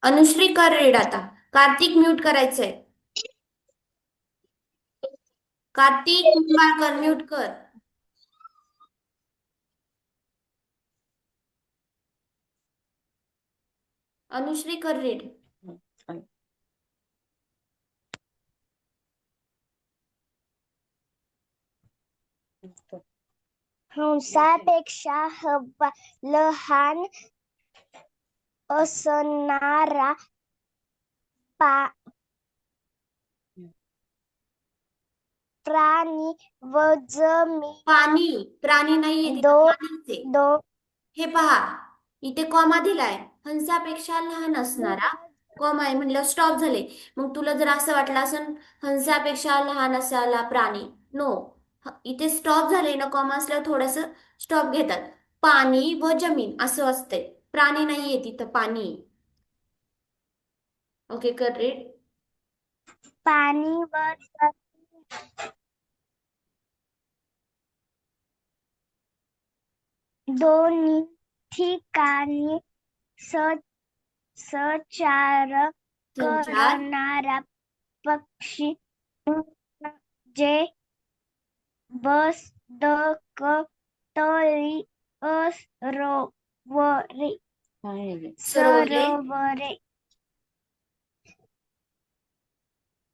अनुश्री कर रीड आता. कार्तिक म्यूट करायचंय. कार्तिक निंबाळकर म्यूट कर. अनुश्री कर रीड. हंसापेक्षा लहान असणारा प्राणी व जमीन पाणी. प्राणी नाहीये तिथं, पाणीच आहे. हे पहा, इथे कॉमा दिलाय. हंसापेक्षा लहान असणारा कॉमा आहे म्हणलं स्टॉप झाले. मग तुला जर असं वाटलं असं हंसापेक्षा लहान असायला प्राणी, नो. इथे स्टॉप झाले ना, कॉमा असल्यावर थोडस स्टॉप घेतात. पाणी व जमीन असं असतंय. प्राणी नाहीये तिथं, पाणी. ओके कर रीड. पाणी व दोन्ही ठिकाणी संचार संचार करणारा पक्षी जे बसदक तळी सरोवरे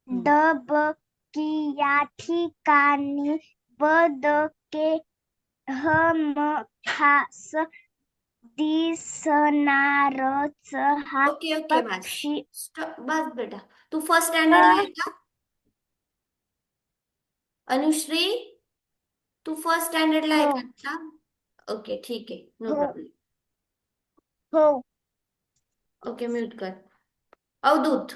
डबकी या ठिकाणी बदके हमखास दिसणारच हा ओके ओके बस. पक्षी. बस बेटा. तू फर्स्ट स्टँडर्डला आहे का अनुश्री? तू फर्स्ट स्टँडर्डला आहे हो का आता? ओके ठीक आहे, नो हो प्रॉब्लेम. हो ओके म्यूट कर. अवधूत.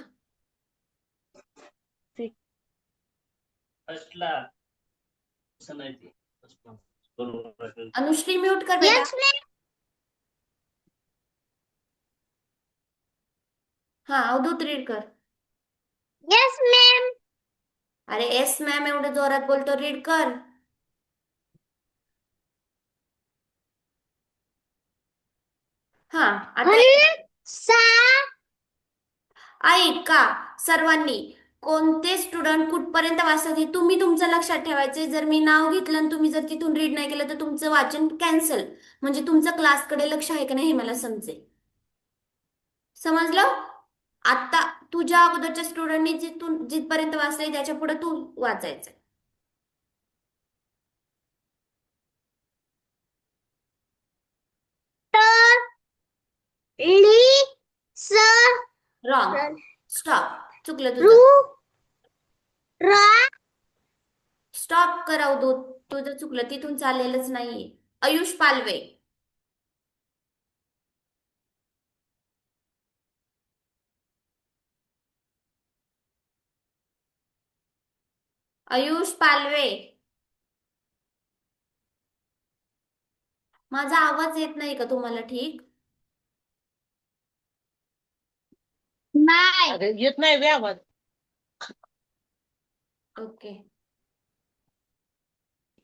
अनुश्री म्यूट कर बेटा. Yes ma'am. हा अवधूत रीड कर. Yes ma'am. अरे एस मॅम एवढं जोरात बोलतो, रीड कर. हा आता हंसा ऐका सर्वांनी. कोणते स्टुडंट कुठपर्यंत वाचतात हे तुम्ही तुमचं लक्षात ठेवायचे. जर मी नाव घेतलं आणि तुम्ही जर तिथून रीड नाही केलं तर तुमचं वाचन कॅन्सल. म्हणजे तुमचं क्लासकडे लक्ष आहे का नाही हे मला समजेल. समजलं? आता तुझ्या अगोदरच्या स्टुडंटनी जिथून जिथपर्यंत वाचले त्याच्या पुढे तू वाचायचं. ली स रॉंग. स्टॉप. चुकलं रू तुझं. रा स्टॉप कर अवधूत. तुझं चुकलं, तिथून चाललेलंच नाहीये. आयुष पालवे. आयुष पालवे. माझा आवाज येत नाही का तुम्हाला ठीक? नाही येत नाही बे आवाज. ओके.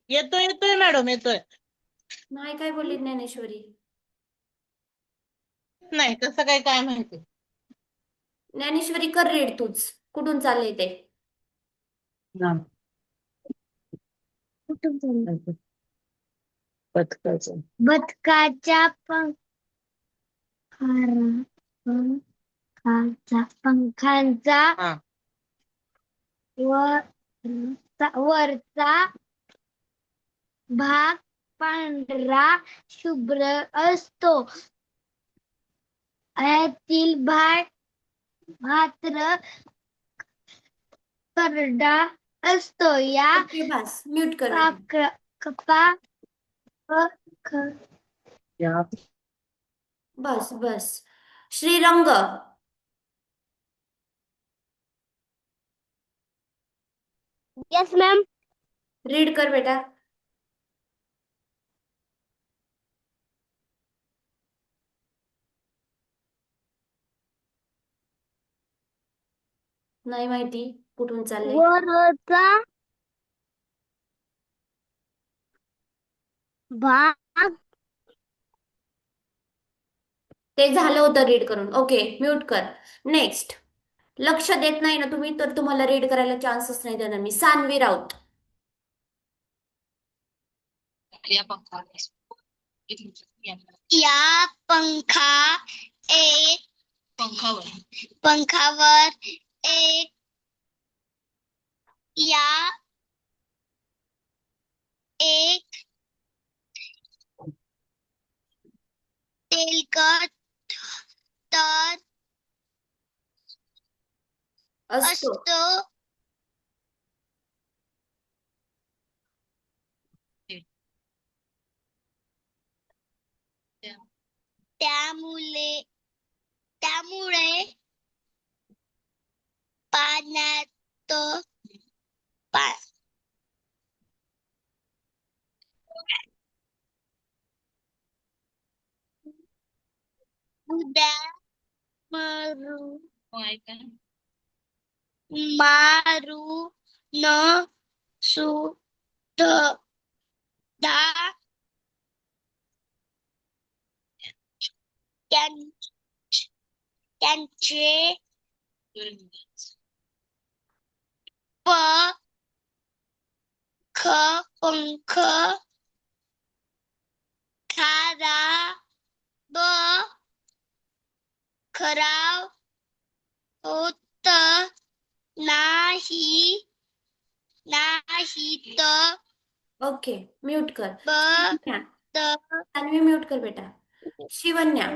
येतोय येतोय मॅडम येतोय. नाही काय बोलली ज्ञानेश्वरी? नाही कसं काय काय माहिती. ज्ञानेश्वरी कर रीड तूच. कुठून चाललंय ते? कुठून चाललं? बदकाचं. बदकाच्या पंखांचा हा वरचा भाग पांढरा शुभ्र असतो. यातील भाग मात्र करडा असतो. या ओके बस म्यूट कर बेटा. कपा बस बस. श्रीरंग. Yes ma'am. रीड कर बेटा. नाही माहिती कुठून चाललंय. वरचा भाग ते झालं होतं रीड करून. ओके, म्यूट कर. नेक्स्ट. लक्ष देत नाही ना तुम्ही, तर तुम्हाला रीड करायला चान्सच नाही देणार मी. सान्वी राऊत. या पंखावर एक या एक तेलकट तर असतो. असतो. त्यामुळे त्यामुळे पाण्यात पा- उड्या मारू मारू न सुद्धा त्यांचे पंख खराब खराब होत नाही नाहीत. ओके, म्यूट कर. ब शिवन्या. सान्वी म्यूट कर बेटा. शिवन्या.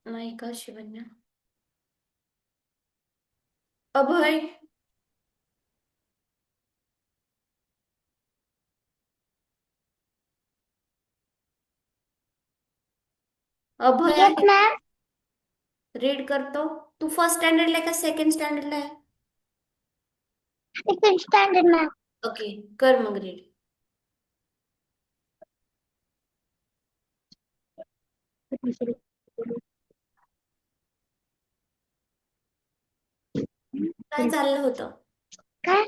नाही का शिवन्या? अभय. अभय आहे. रीड करतो. तू फर्स्ट स्टँडर्डला आहे का सेकंड स्टँडर्डला आहे? Second standard ma'am. ओके, कर मग रीड. काय चाललं होतं? काय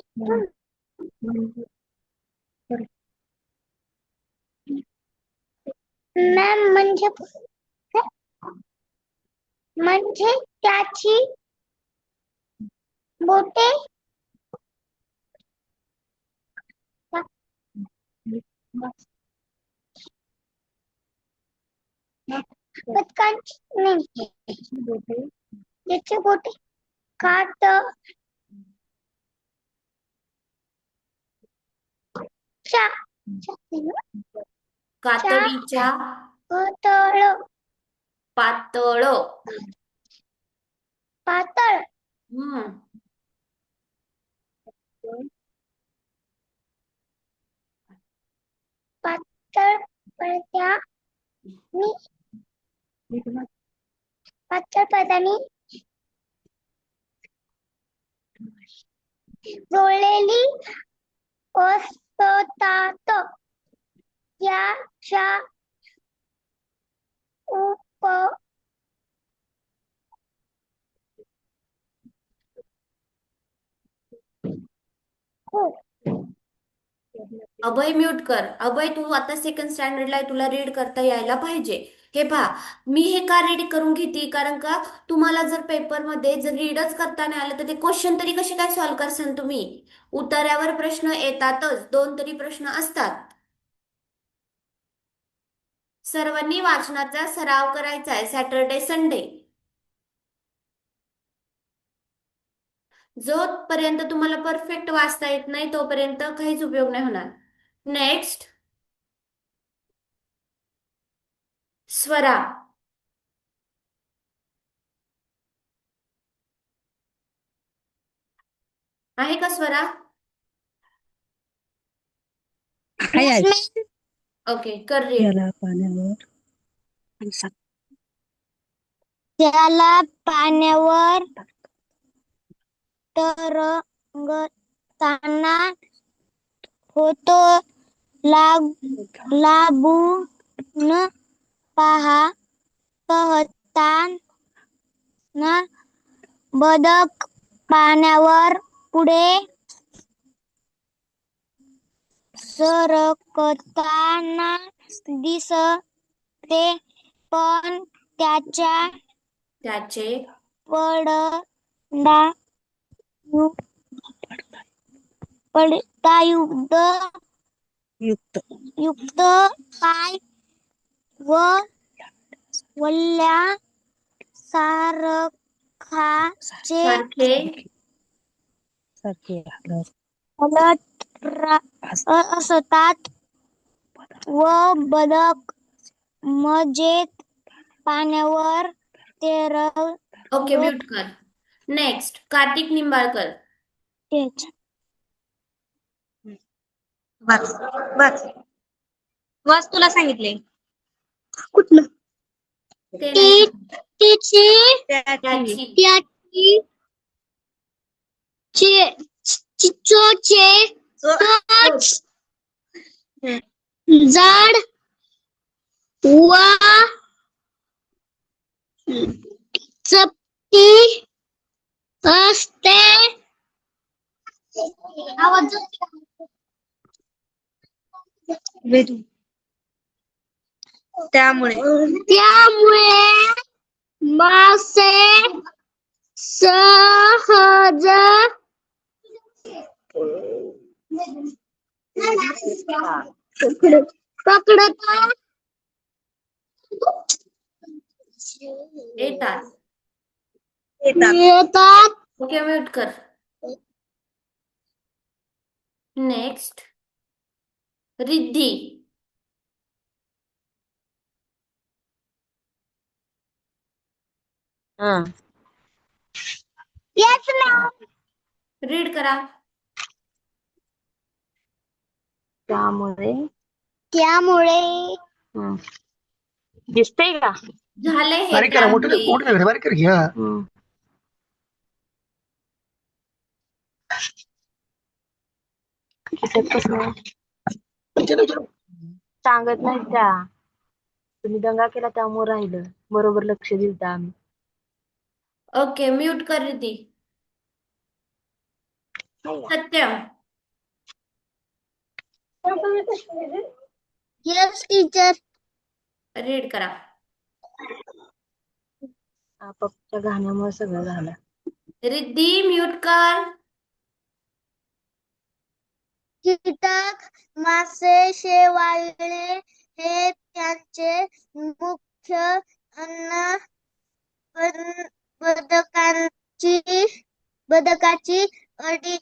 मॅम म्हणजे त्याची बोटे पटकन नाही त्याचे बोटे काट कातडीच्या पातळ पातळ. पातळ हम्म. पातळ पडत्या पातळ पदानी जोडलेली असतात. याच्या उप अभय म्यूट कर. अभय, तू आता सेकंड स्टँडर्डला आहे, तुला रीड करता यायला पाहिजे. हे पहा, मी हे का रीड करून घेते, कारण का तुम्हाला जर पेपरमध्ये जर रीडच करता नाही आलं तर ते क्वेश्चन तरी कसे काय सॉल्व्ह करसान तुम्ही? उतार्यावर प्रश्न येतातच, दोन तरी प्रश्न असतात. सर्वांनी वाचनाचा सराव करायचा आहे सॅटर्डे संडे. जोपर्यंत तुम्हाला परफेक्ट वाचता येत नाही तोपर्यंत काहीच उपयोग नाही होणार. नेक्स्ट. स्वरा. आहे का स्वरा? ओके, कर रीड. त्याला पाण्यावर तरंगताना फोटो लांबून पाहताना बदक पाण्यावर पुढे सरकताना दिसते, पण त्याचे पडदा पडतायुक्त युक्त पाय व वल्ल्या सारखे हलत असतात व बदक मजेत पाण्यावर ओके, तेरत म्यूट कर. नेक्स्ट कार्तिक निंबाळकर. बस बस बस तुला सांगितले कुठलं ते नाही सांगितलं. तिची त्याची त्याची चोचे चोच जाड व चपटी असते. आवाज त्यामुळे मासे सहज पकडता येतात. येतात. ओके, म्यूट कर. Next Riddhi. Yes ma'am. Read करा. त्यामुळे त्यामुळे दिसतंय का झाले हे बारीक करा, मोठं त्यामुळे. मोठं नाही, बारीक कर घ्या. सांगत नाही त्या तुम्ही दंगा केला त्यामुळे राहिलं बरोबर लक्ष दिलं आम्ही ओके, म्यूट कर Riddhi. Satyam. Yes teacher. Read करा. आपापच्या गाण्यामुळे सगळं झालं रिद्धी म्यूट कर. कीटक मासे शेवाळे हे त्यांचे मुख्य अन्न. बदकाची अंडी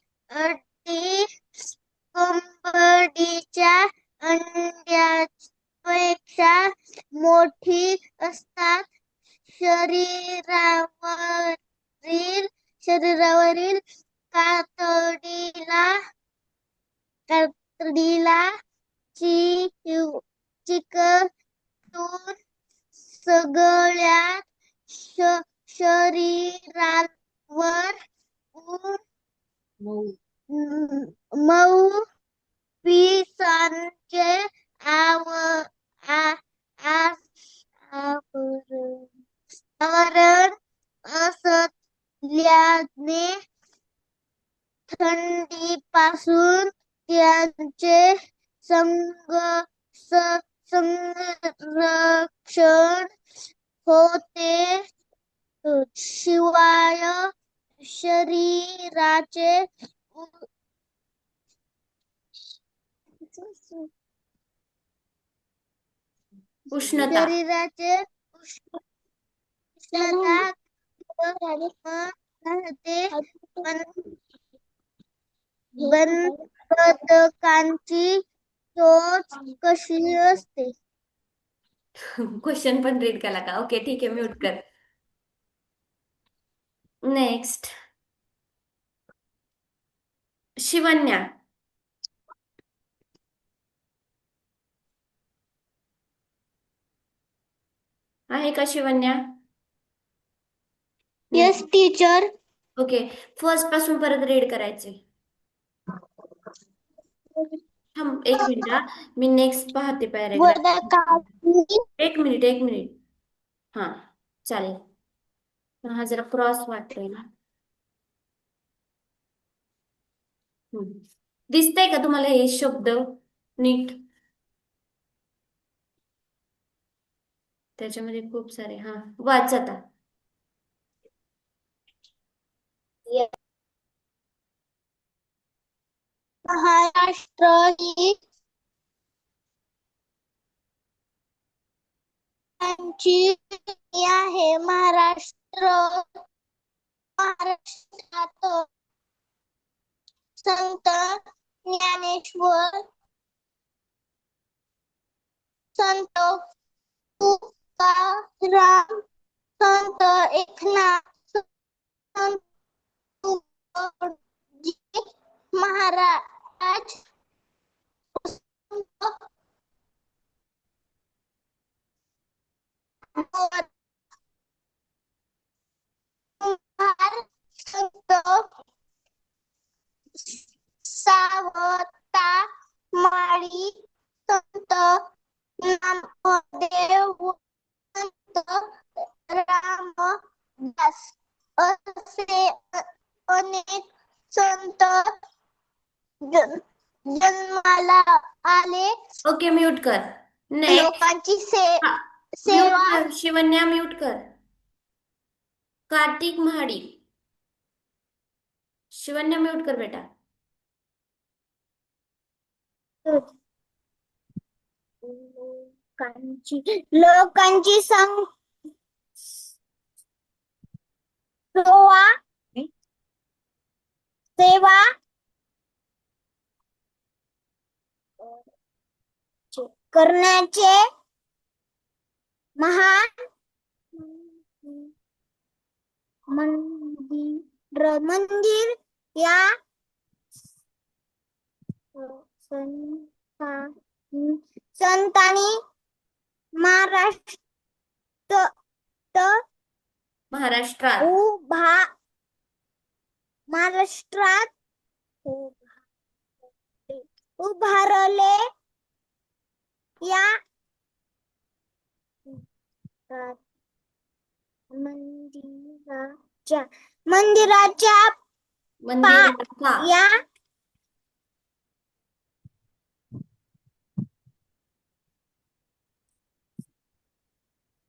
कोंबडीच्या अंड्यापेक्षा मोठी असतात. शरीरावरील कातडीला चिकटून सगळ्या शरीरावर मऊ पिसांचे आवरण असल्याने थंडीपासून त्यांचे संरक्षण होते. शिवाय शरीराचे उष्णता. उष्णता राहते. बदकांची चोच कशी असते? क्वेश्चन पण रीड केला का? ओके, ठीक आहे, म्यूट कर. नेक्स्ट शिवन्या. आहे का Shivanya? Yes teacher. Okay, first पासून परत रीड करायचे. थांब एक मिनिट हा. मी नेक्स्ट पाहते पॅरेग्राफ. एक मिनिट. हा, चालेल. पण हा जरा क्रॉस वाटतोय ना. दिसतंय का तुम्हाला हे शब्द नीट? त्याच्यामध्ये खूप सारे. हा, वाच आता. महाराष्ट्र ही त्यांची आहे. महाराष्ट्रात संत ज्ञानेश्वर, संत तुकाराम, संत एकनाथ, संत तुकडोजी महाराज, संत कुंभार, संत सावता माळी, संत नामदेव, संत रामदास असे अनेक संत जन्माला आले. ओके, म्यूट कर. नेक्स्ट. लोकांची म्यूट सेवा. कर शिवन्या, म्यूट कर. कार्तिक महाडिक. शिवन्या म्यूट कर बेटा. लोकांची सेवा करण्याचे महान मंदिर या संतांनी महाराष्ट्रात महाराष्ट्रात उभारले. या मंदिराच्या या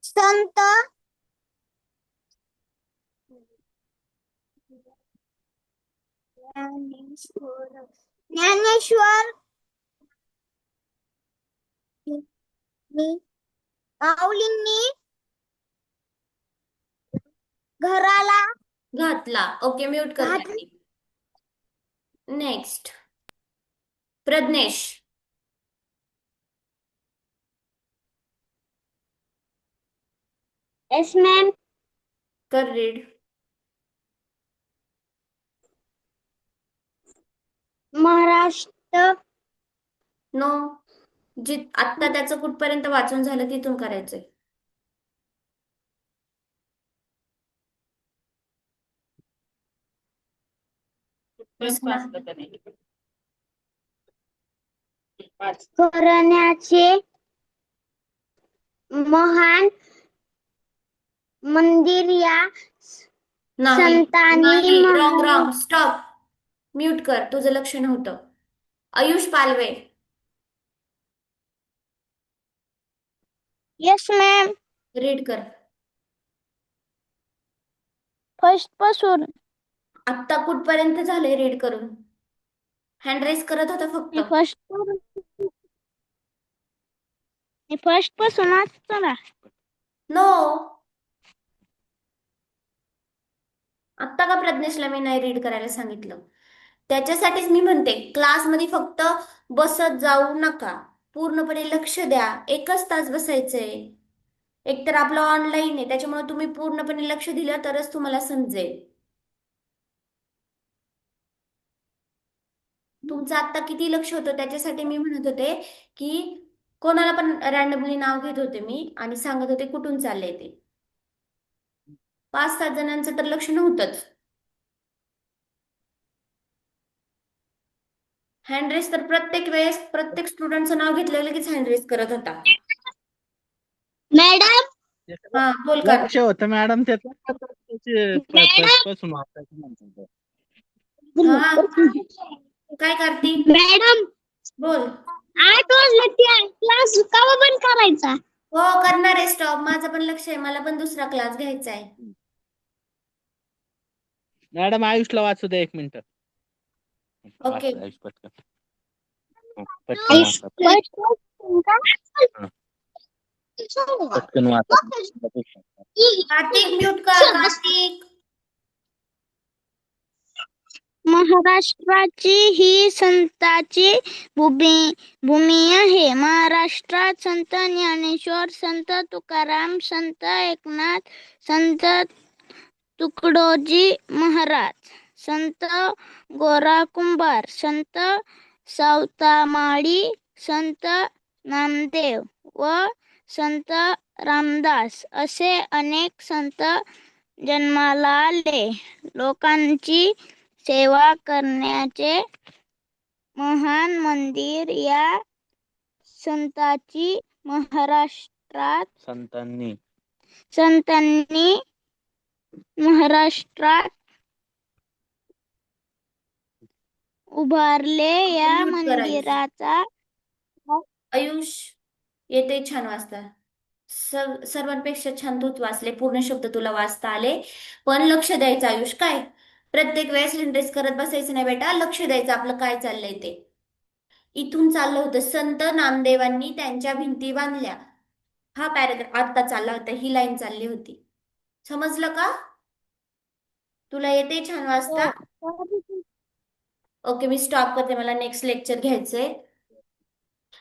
संत ज्ञानेश्वर माऊलींनी घराला घातला. ओके, म्यूट कर. नेक्स्ट. प्रज्ञेश. Yes ma'am. कर रीड. महाराष्ट्र नो. आत्ता त्याचं कुठपर्यंत वाचून झालं तिथून करायचंय. करण्याचे महान मंदिर या संतांनी रॉंग. स्टॉप. म्यूट कर, तुझं लक्ष नव्हतं. Ayush Palve. Yes ma'am. Read कर. फर्स्ट पासून. आत्ता कुठपर्यंत झालंय रीड करून? हँड रेस करत होता फक्त. फर्स्ट पासूनच चला. नो. आत्ता का प्रज्ञेशला मी नाही रीड करायला सांगितलं? त्याच्यासाठीच मी म्हणते क्लासमध्ये फक्त बसत जाऊ नका, पूर्णपणे लक्ष द्या. 1च तास बसायचंय. एकतर आपलं ऑनलाईन आहे, त्याच्यामुळे तुम्ही पूर्णपणे लक्ष दिलं तरच तुम्हाला समजेल. तुमचं आत्ता किती लक्ष होतं त्याच्यासाठी मी म्हणत होते की कोणाला पण रॅन्डमली नाव घेत होते मी आणि सांगत होते कुठून चाललंय ते. 5-7 जणांचं तर लक्ष नव्हतंच. हँड रेस तर प्रत्येक वेळेस प्रत्येक स्टुडंटचं नाव घेतलं लगेच हँड रेस करत होता. मॅडम. हा, बोल का. लक्ष होतं मॅडम त्याचं पासून वाचायचं म्हणतात. हा, काय करती? मॅडम बोल. 8 वाजले क्लास कवा बंद करायचा? हो करणार आहे स्टॉप. माझं पण लक्ष आहे, मला पण दुसरा क्लास घ्यायचा आहे. मॅडम आयुषला वाचू द्या 1 मिनिट. ओके. आयुष पटकन. पटकन वाचा. पटकन वाचा. कार्तिक म्यूट कर. कार्तिक. महाराष्ट्राची ही संतांची भूमी आहे. महाराष्ट्रात संत ज्ञानेश्वर, संत तुकाराम, संत एकनाथ, संत तुकडोजी महाराज, संत गोरा कुंभार, संत सावतामाळी, संत नामदेव व संत रामदास असे अनेक संत जन्माला आले. लोकांची सेवा करण्याचे महान मंदिर या संतांची संतांनी महाराष्ट्रात उभारले. या म्यूट कर आयुष. मंदिराचा आयुष येते छान वाचता. सर्वांपेक्षा छान तूच वाचले. पूर्ण शब्द तुला वाचता आले, पण लक्ष द्यायचं आयुष. काय प्रत्येक वेळेस इंटरेस्ट करत बसायचं नाही बेटा, लक्ष द्यायचं आपलं काय चाललंय ते. इथून चाललं होतं संत नामदेवांनी त्यांच्या भिंती बांधल्या. हा पॅराग्राफ आता चालला होता, ही लाईन चालली होती. समजलं का? तुला येते छान वाचता? ओके, मी स्टॉप करते, मला नेक्स्ट लेक्चर घ्यायचंय.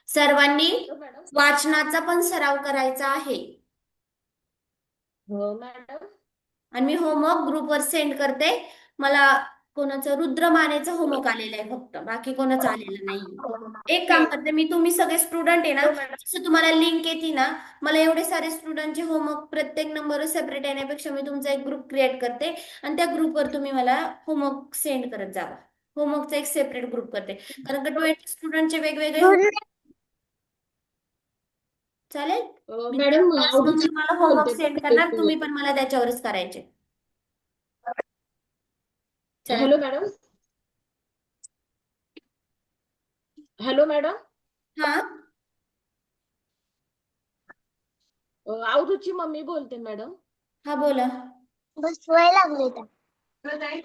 सर्वांनी वाचनाचा पण सराव करायचा आहे. हो मॅडम. आणि मी होमवर्क ग्रुपवर सेंड करते. मला कोणाचं रुद्रमानेचं होमवर्क आलेलं आहे फक्त, बाकी कोणाचं आलेलं नाही. एक काम करते मी, तुम्ही सगळे स्टुडंट आहे ना, जसं तुम्हाला लिंक येते ना, मला एवढे सारे स्टुडंटचे होमवर्क प्रत्येक नंबर सेपरेट येण्यापेक्षा मी तुमचा एक ग्रुप क्रिएट करते आणि त्या ग्रुपवर तुम्ही मला होमवर्क सेंड करत जावा. होमवर्कचा एक सेपरेट ग्रुप करते, कारण का 20 स्टुडंटचे वेगवेगळे चालेल. मी मॅडम तुम्हाला होमवर्क सेंड करणार, तुम्ही पण मला त्याच्यावरच करायचे. Hello madam. Hello madam. हा अवधूची मम्मी बोलते मॅडम. हा बोला. बसवायला लागले.